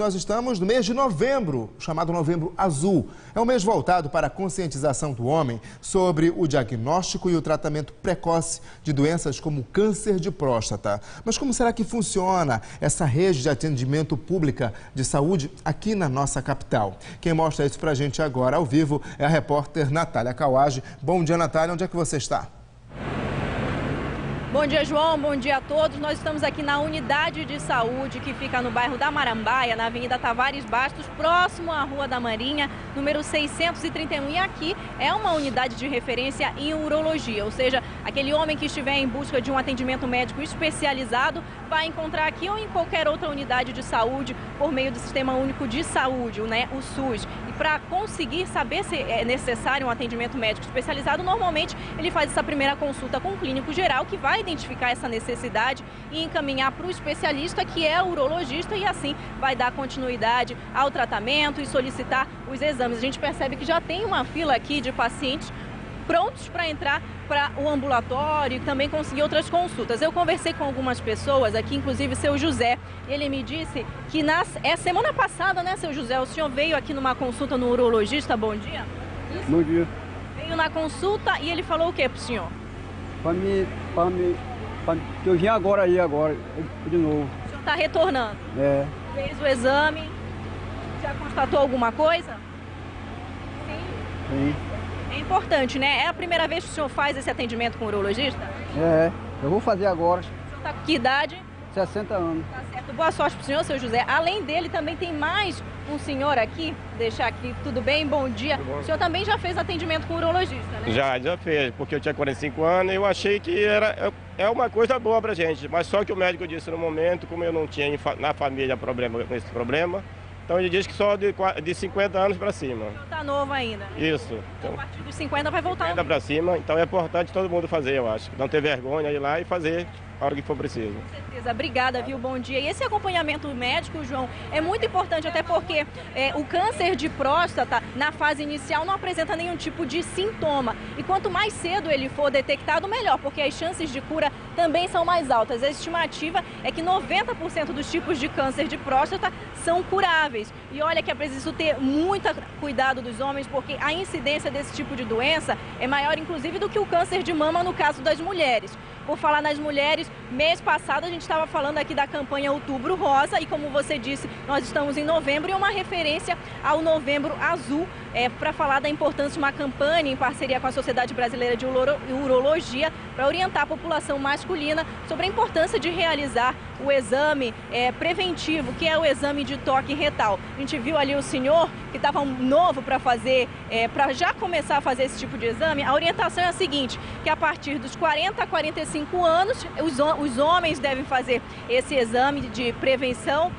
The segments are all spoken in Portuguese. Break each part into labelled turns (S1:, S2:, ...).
S1: Nós estamos no mês de novembro, chamado Novembro Azul. É um mês voltado para a conscientização do homem sobre o diagnóstico e o tratamento precoce de doenças como câncer de próstata. Mas como será que funciona essa rede de atendimento pública de saúde aqui na nossa capital? Quem mostra isso pra gente agora ao vivo é a repórter Natália Kawage. Bom dia, Natália. Onde é que você está?
S2: Bom dia, João. Bom dia a todos. Nós estamos aqui na unidade de saúde que fica no bairro da Marambaia, na Avenida Tavares Bastos, próximo à Rua da Marinha, número 631. E aqui é uma unidade de referência em urologia, ou seja, aquele homem que estiver em busca de um atendimento médico especializado vai encontrar aqui ou em qualquer outra unidade de saúde por meio do Sistema Único de Saúde, né, o SUS. E para conseguir saber se é necessário um atendimento médico especializado, normalmente ele faz essa primeira consulta com o clínico geral, que vai identificar essa necessidade e encaminhar para o especialista, que é o urologista, e assim vai dar continuidade ao tratamento e solicitar os exames. A gente percebe que já tem uma fila aqui de pacientes prontos para entrar para o ambulatório e também conseguir outras consultas. Eu conversei com algumas pessoas aqui, inclusive seu José. Ele me disse que semana passada, né, seu José, o senhor veio aqui numa consulta no urologista. Bom dia. Isso?
S3: Bom dia.
S2: Veio na consulta e ele falou o que para o senhor?
S3: Eu vim agora, de novo.
S2: O senhor está retornando?
S3: É.
S2: Fez o exame? Já constatou alguma coisa?
S3: Sim.
S2: É importante, né? É a primeira vez que o senhor faz esse atendimento com o urologista?
S3: É, eu vou fazer agora.
S2: O senhor está com que idade?
S3: 60 anos.
S2: Tá certo. Boa sorte pro senhor, seu José. Além dele, também tem mais um senhor aqui. Deixar aqui, tudo bem? Bom dia. O senhor também já fez atendimento com o urologista, né?
S4: Já fez, porque eu tinha 45 anos e eu achei que é uma coisa boa pra gente. Mas só que o médico disse no momento, como eu não tinha na família problema com esse problema, então ele disse que só de 50 anos para cima.
S2: O senhor tá novo ainda, né?
S4: Isso.
S2: Então, a partir dos 50 vai voltar.
S4: 50 para cima, então é importante todo mundo fazer, eu acho. Não ter vergonha de ir lá e fazer a hora que for preciso.
S2: Com certeza. Obrigada, viu? Bom dia. E esse acompanhamento médico, João, é muito importante, até porque o câncer de próstata, na fase inicial, não apresenta nenhum tipo de sintoma. E quanto mais cedo ele for detectado, melhor, porque as chances de cura também são mais altas. A estimativa é que 90% dos tipos de câncer de próstata são curáveis. E olha que é preciso ter muito cuidado dos homens, porque a incidência desse tipo de doença é maior, inclusive, do que o câncer de mama no caso das mulheres. Por falar nas mulheres, mês passado a gente estava falando aqui da campanha Outubro Rosa e, como você disse, nós estamos em novembro e uma referência ao Novembro Azul para falar da importância de uma campanha em parceria com a Sociedade Brasileira de Urologia para orientar a população masculina sobre a importância de realizar o exame preventivo, que é o exame de toque retal. A gente viu ali o senhor que estava novo para fazer, para já começar a fazer esse tipo de exame. A orientação é a seguinte, que a partir dos 40 a 45 anos, os homens devem fazer esse exame de prevenção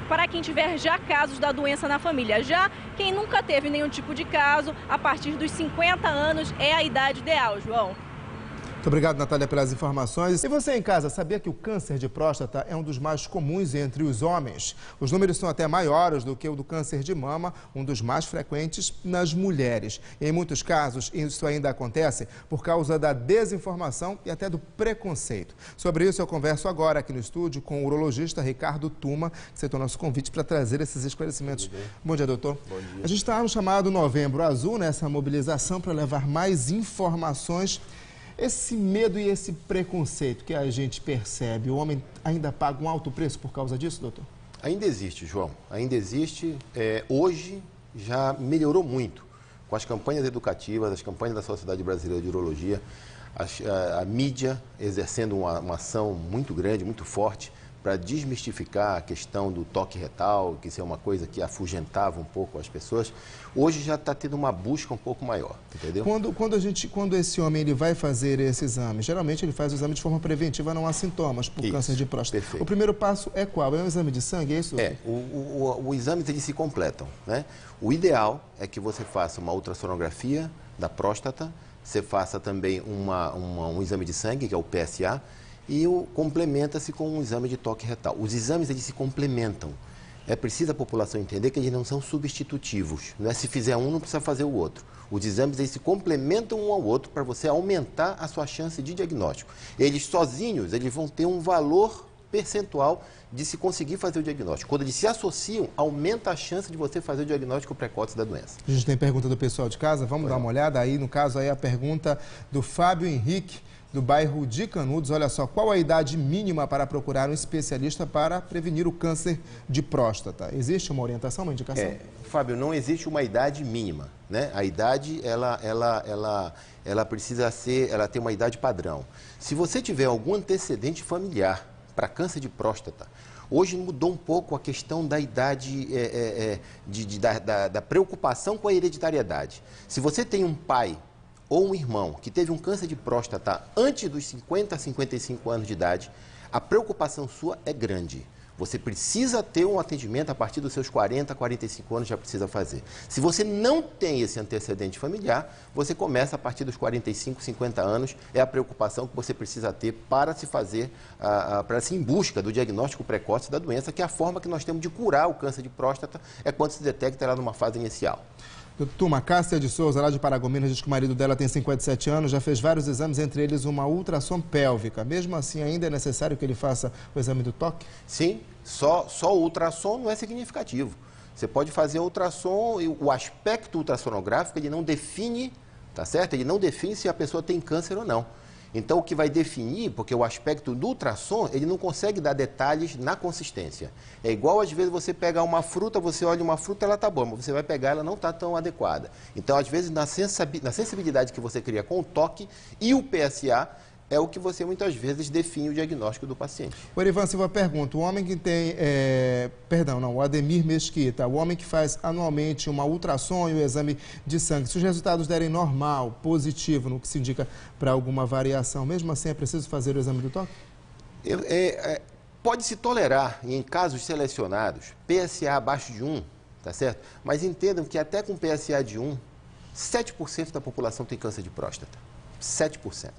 S2: para quem tiver já casos da doença na família. Já quem nunca teve nenhum tipo de caso, a partir dos 50 anos é a idade ideal, João.
S1: Muito obrigado, Natália, pelas informações. E você em casa, sabia que o câncer de próstata é um dos mais comuns entre os homens? Os números são até maiores do que o do câncer de mama, um dos mais frequentes nas mulheres. E em muitos casos, isso ainda acontece por causa da desinformação e até do preconceito. Sobre isso, eu converso agora aqui no estúdio com o urologista Ricardo Tuma, que aceitou nosso convite para trazer esses esclarecimentos. Bom dia, doutor.
S5: Bom dia.
S1: A gente está no chamado Novembro Azul, nessa mobilização para levar mais informações. Esse medo e esse preconceito que a gente percebe, o homem ainda paga um alto preço por causa disso, doutor?
S5: Ainda existe, João. Ainda existe. Hoje já melhorou muito com as campanhas educativas, as campanhas da Sociedade Brasileira de Urologia, a mídia exercendo uma ação muito grande, muito forte, para desmistificar a questão do toque retal, que isso é uma coisa que afugentava um pouco as pessoas. Hoje já está tendo uma busca um pouco maior, entendeu?
S1: Quando esse homem ele vai fazer esse exame, geralmente ele faz o exame de forma preventiva, não há sintomas por câncer de próstata.
S5: Perfeito.
S1: O primeiro passo é qual? É um exame de sangue, é isso?
S5: Os exames eles se completam, né? O ideal é que você faça uma ultrassonografia da próstata, você faça também um exame de sangue, que é o PSA, e complementa-se com um exame de toque retal. Os exames eles se complementam. É preciso a população entender que eles não são substitutivos. Não é se fizer um, não precisa fazer o outro. Os exames eles se complementam um ao outro para você aumentar a sua chance de diagnóstico. Eles sozinhos eles vão ter um valor percentual de se conseguir fazer o diagnóstico. Quando eles se associam, aumenta a chance de você fazer o diagnóstico precoce da doença.
S1: A gente tem pergunta do pessoal de casa, vamos dar uma olhada aí, no caso aí a pergunta do Fábio Henrique, do bairro de Canudos. Olha só, qual a idade mínima para procurar um especialista para prevenir o câncer de próstata? Existe uma orientação, uma indicação?
S5: Fábio, não existe uma idade mínima, né? A idade, ela precisa ser, ela tem uma idade padrão. Se você tiver algum antecedente familiar para câncer de próstata, hoje mudou um pouco a questão da idade, da preocupação com a hereditariedade. Se você tem um pai ou um irmão que teve um câncer de próstata antes dos 50 a 55 anos de idade, a preocupação sua é grande. Você precisa ter um atendimento a partir dos seus 40, 45 anos, já precisa fazer. Se você não tem esse antecedente familiar, você começa a partir dos 45, 50 anos, é a preocupação que você precisa ter para se fazer, para se ir em busca do diagnóstico precoce da doença, que é a forma que nós temos de curar o câncer de próstata, é quando se detecta ela numa fase inicial.
S1: Turma, Cássia de Souza, lá de Paragominas, diz que o marido dela tem 57 anos, já fez vários exames, entre eles uma ultrassom pélvica. Mesmo assim, ainda é necessário que ele faça o exame do toque?
S5: Sim, só o ultrassom não é significativo. Você pode fazer ultrassom, e o aspecto ultrassonográfico, ele não define, tá certo? Ele não define se a pessoa tem câncer ou não. Então, o que vai definir, porque o aspecto do ultrassom, ele não consegue dar detalhes na consistência. É igual, às vezes, você pegar uma fruta, você olha uma fruta, ela está boa, mas você vai pegar, ela não está tão adequada. Então, às vezes, na sensibilidade que você cria com o toque e o PSA, é o que você, muitas vezes, define o diagnóstico do paciente.
S1: O Erivan Silva pergunta, o homem que tem, o Ademir Mesquita, o homem que faz anualmente uma ultrassom e o exame de sangue, se os resultados derem normal, positivo, no que se indica para alguma variação, mesmo assim é preciso fazer o exame do toque?
S5: Pode-se tolerar, em casos selecionados, PSA abaixo de 1, tá certo? Mas entendam que até com PSA de 1, 7% da população tem câncer de próstata. 7%.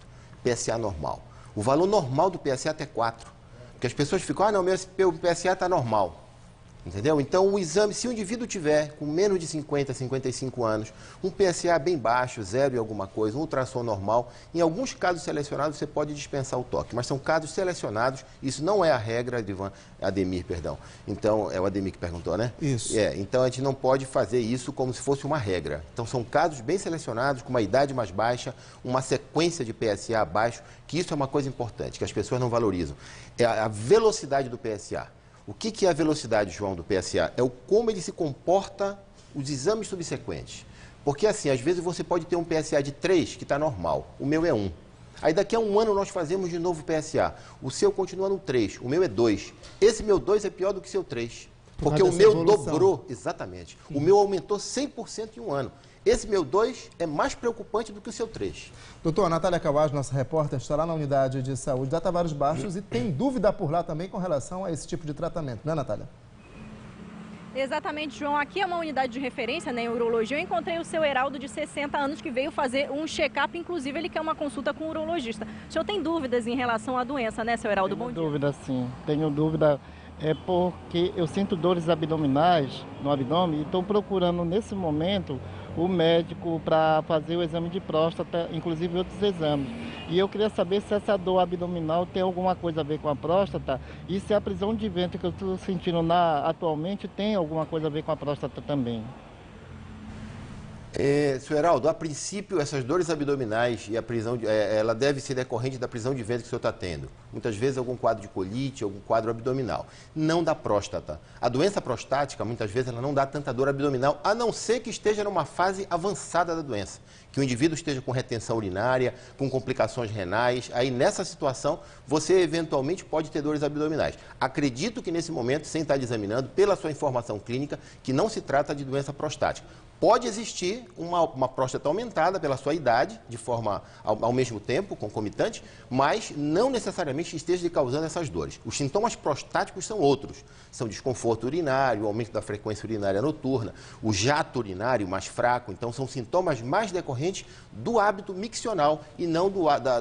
S5: PSA normal. O valor normal do PSA é até 4. Porque as pessoas ficam, meu PSA está normal. Entendeu? Então, o exame, se o indivíduo tiver com menos de 50, 55 anos, um PSA bem baixo, 0 e alguma coisa, um ultrassom normal, em alguns casos selecionados você pode dispensar o toque, mas são casos selecionados, isso não é a regra, Ademir, perdão. Então, é o Ademir que perguntou, né?
S1: Isso.
S5: Então, a gente não pode fazer isso como se fosse uma regra. Então, são casos bem selecionados, com uma idade mais baixa, uma sequência de PSA baixo, que isso é uma coisa importante, que as pessoas não valorizam. É a velocidade do PSA. O que é a velocidade, João, do PSA? É como ele se comporta os exames subsequentes. Porque, assim, às vezes você pode ter um PSA de 3 que está normal, o meu é 1. Aí daqui a um ano nós fazemos de novo o PSA. O seu continua no 3, o meu é 2. Esse meu 2 é pior do que o seu 3. Porque o meu dobrou, exatamente. O meu aumentou 100% em um ano. Esse meu 2 é mais preocupante do que o seu 3.
S1: Doutor, a Natália Kawaj, nossa repórter, está lá na unidade de saúde da Tavares Baixos e tem dúvida por lá também com relação a esse tipo de tratamento, não é, Natália?
S2: Exatamente, João. Aqui é uma unidade de referência, né, em urologia. Eu encontrei o seu Heraldo, de 60 anos, que veio fazer um check-up. Inclusive, ele quer uma consulta com o urologista. O senhor tem dúvidas em relação à doença, né, seu Heraldo? Bom dia.
S6: Tenho dúvida, sim. Tenho dúvida. É porque eu sinto dores abdominais no abdômen e estou procurando, nesse momento, o médico para fazer o exame de próstata, inclusive outros exames. E eu queria saber se essa dor abdominal tem alguma coisa a ver com a próstata e se a prisão de ventre que eu estou sentindo atualmente tem alguma coisa a ver com a próstata também.
S5: Senhor Heraldo, a princípio, essas dores abdominais e a prisão, ela deve ser decorrente da prisão de ventre que o senhor está tendo. Muitas vezes algum quadro de colite, algum quadro abdominal. Não da próstata. A doença prostática, muitas vezes, ela não dá tanta dor abdominal, a não ser que esteja numa fase avançada da doença. Que o indivíduo esteja com retenção urinária, com complicações renais. Aí, nessa situação, você eventualmente pode ter dores abdominais. Acredito que, nesse momento, sem estar examinando, pela sua informação clínica, que não se trata de doença prostática. Pode existir uma próstata aumentada pela sua idade, de forma ao mesmo tempo, concomitante, mas não necessariamente esteja causando essas dores. Os sintomas prostáticos são outros. São desconforto urinário, aumento da frequência urinária noturna, o jato urinário mais fraco. Então, são sintomas mais decorrentes do hábito miccional e não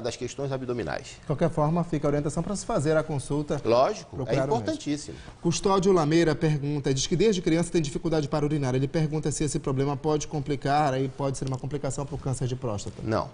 S5: das questões abdominais.
S1: De qualquer forma, fica a orientação para se fazer a consulta.
S5: Lógico, é importantíssimo.
S1: Custódio Lameira pergunta, diz que desde criança tem dificuldade para urinar. Ele pergunta se esse problema pode complicar chegar e pode ser uma complicação para o câncer de próstata?
S5: Não.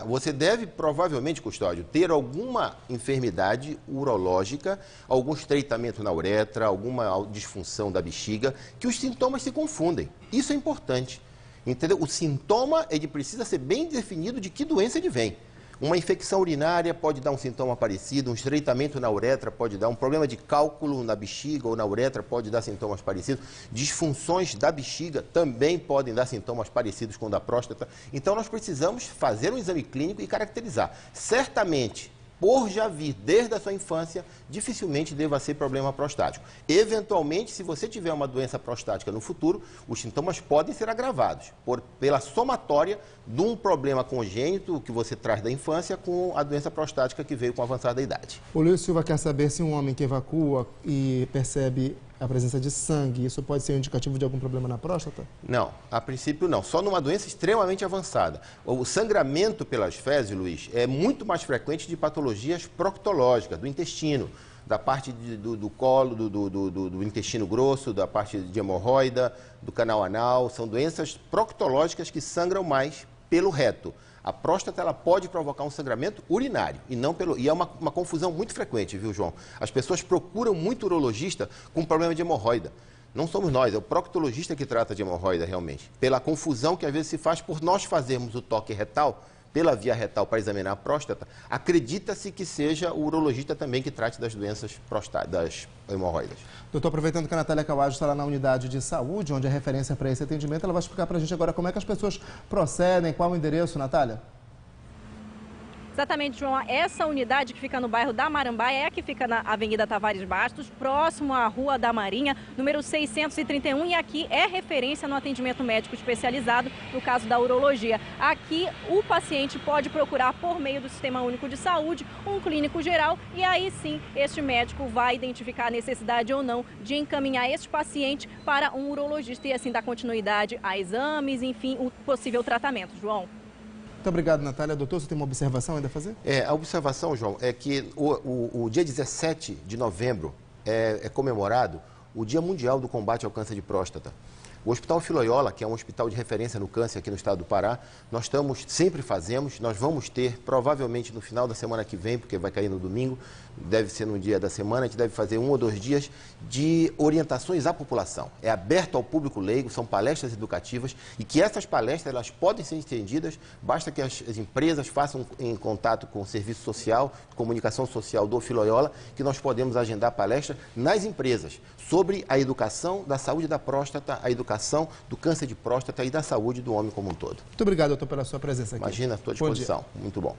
S5: Você deve, provavelmente, Custódio, ter alguma enfermidade urológica, algum estreitamento na uretra, alguma disfunção da bexiga, que os sintomas se confundem. Isso é importante. Entendeu? O sintoma, ele precisa ser bem definido de que doença ele vem. Uma infecção urinária pode dar um sintoma parecido, um estreitamento na uretra pode dar, um problema de cálculo na bexiga ou na uretra pode dar sintomas parecidos, disfunções da bexiga também podem dar sintomas parecidos com o da próstata. Então, nós precisamos fazer um exame clínico e caracterizar. Certamente, por já vir desde a sua infância, dificilmente deva ser problema prostático. Eventualmente, se você tiver uma doença prostática no futuro, os sintomas podem ser agravados pela somatória de um problema congênito que você traz da infância com a doença prostática que veio com o avançar da idade.
S1: O Luiz Silva quer saber se um homem que evacua e percebe a presença de sangue, isso pode ser um indicativo de algum problema na próstata?
S5: Não, a princípio não. Só numa doença extremamente avançada. O sangramento pelas fezes, Luiz, é muito mais frequente de patologias proctológicas, do intestino, da parte do colo, do intestino grosso, da parte de hemorroida, do canal anal. São doenças proctológicas que sangram mais pelo reto. A próstata ela pode provocar um sangramento urinário e é uma confusão muito frequente, viu, João? As pessoas procuram muito urologista com problema de hemorroida. Não somos nós, é o proctologista que trata de hemorroida realmente. Pela confusão que às vezes se faz por nós fazermos o toque retal, pela via retal para examinar a próstata, acredita-se que seja o urologista também que trate das doenças das hemorroidas.
S1: Doutor, aproveitando que a Natália Kawaja está lá na unidade de saúde, onde é referência para esse atendimento, ela vai explicar para a gente agora como é que as pessoas procedem, qual o endereço, Natália?
S2: Exatamente, João. Essa unidade que fica no bairro da Marambaia é a que fica na Avenida Tavares Bastos, próximo à Rua da Marinha, número 631, e aqui é referência no atendimento médico especializado, no caso da urologia. Aqui o paciente pode procurar por meio do Sistema Único de Saúde um clínico geral e aí sim este médico vai identificar a necessidade ou não de encaminhar este paciente para um urologista e assim dar continuidade a exames, enfim, o possível tratamento. João.
S1: Muito obrigado, Natália. Doutor, você tem uma observação ainda a fazer?
S5: A observação, João, é que o dia 17 de novembro é comemorado o Dia Mundial do Combate ao Câncer de Próstata. O Hospital Filo-Loyola, que é um hospital de referência no câncer aqui no estado do Pará, nós sempre fazemos, nós vamos ter, provavelmente no final da semana que vem, porque vai cair no domingo, deve ser no dia da semana, a gente deve fazer 1 ou 2 dias de orientações à população. É aberto ao público leigo, são palestras educativas e que essas palestras elas podem ser estendidas, basta que as empresas façam em contato com o serviço social, comunicação social do Filo-Loyola, que nós podemos agendar palestras nas empresas sobre a educação da saúde da próstata, a educação do câncer de próstata e da saúde do homem como um todo.
S1: Muito obrigado, doutor, pela sua presença aqui.
S5: Imagina, estou à disposição. Muito bom.